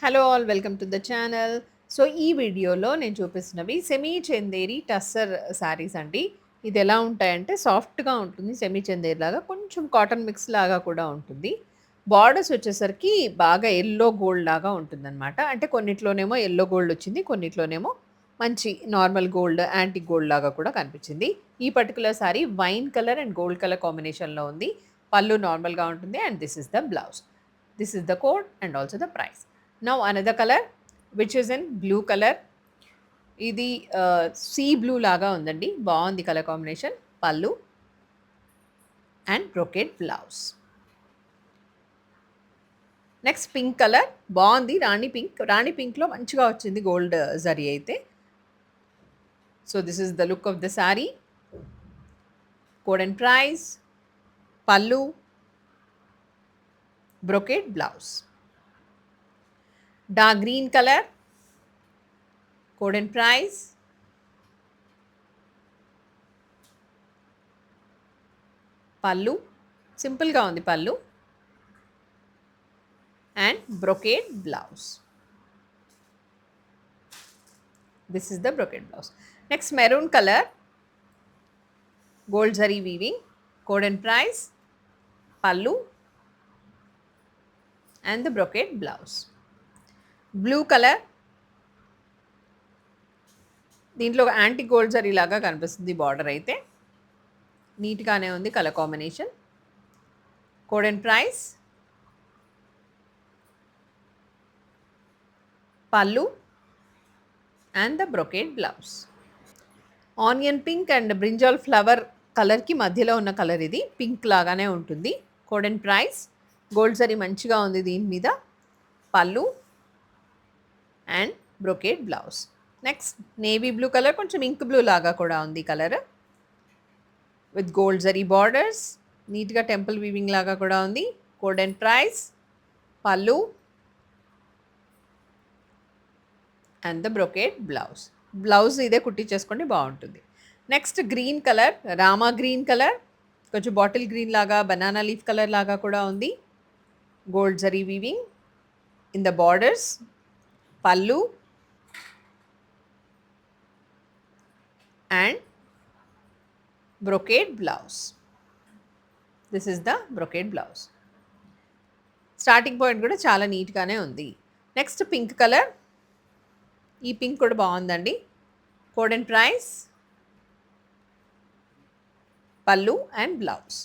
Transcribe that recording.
Hello all welcome to the channel. So ఈ వీడియోలో నేను చూపిస్తున్నవి సెమీ చందేరి టస్సర్ శారీస్ అండి. ఇది ఎలా ఉంటాయంటే సాఫ్ట్‌గా ఉంటుంది. సెమీ చందేరి లాగా కొంచెం కాటన్ మిక్స్ లాగా కూడా ఉంటుంది. బార్డర్స్ వచ్చేసరికి బాగా యెల్లో గోల్డ్ లాగా ఉంటుందనమాట. అంటే కొన్నిట్లోనేమో యెల్లో గోల్డ్ వచ్చింది. కొన్నిట్లోనేమో మంచి నార్మల్ గోల్డ్, యాంటిక్ గోల్డ్ లాగా కూడా కనిపించింది. ఈ particular sari wine colour and gold colour కాంబినేషన్‌లో ఉంది. పళ్ళు నార్మల్‌గా ఉంటుంది and this is the blouse. This is the code and also the price. Now another color which is in blue color. ఇది సీ బ్లూ లాగా ఉందండి. బాగుంది కలర్ కాంబినేషన్. పళ్ళు and brocade blouse. Next pink colour బాగుంది. రాణి pink. రాణి పింక్లో మంచిగా వచ్చింది gold zari అయితే. So this is the look of the sari. Code and price, పళ్ళు, brocade blouse. Dark green color, code and price, pallu, simple గా ఉంది పళ్ళు, and brocade blouse. This is the brocade blouse. Next maroon color, gold zari weaving, code and price, pallu, and the brocade blouse. Blue color, దీంట్లో anti gold zari లాగా కనిపిస్తుంది border అయితే. నీట్గానే ఉంది colour combination. Code and price, pallu and the brocade blouse. Onion pink and brinjal flower కలర్కి మధ్యలో ఉన్న colour ఇది. పింక్ లాగానే ఉంటుంది. Code and price, gold zari మంచిగా ఉంది దీని మీద. Pallu and brocade blouse. Next navy blue colour, కొంచెం ఇంక్ బ్లూ లాగా కూడా ఉంది colour with gold zari borders. నీట్గా టెంపుల్ వీవింగ్ లాగా కూడా ఉంది. Code and price, pallu and the brocade blouse. Blouse ఇదే కుట్టించేసుకోండి బాగుంటుంది. Next green colour, Rama green colour, కొంచెం బాటిల్ గ్రీన్ లాగా బనానా లీఫ్ కలర్ లాగా కూడా ఉంది. Gold zari weaving in the borders, pallu and brocade blouse. This is the brocade blouse. Starting point కూడా చాలా నీట్గానే ఉంది. నెక్స్ట్ పింక్ కలర్, ఈ పింక్ కూడా బాగుందండి. Code and price, pallu and blouse.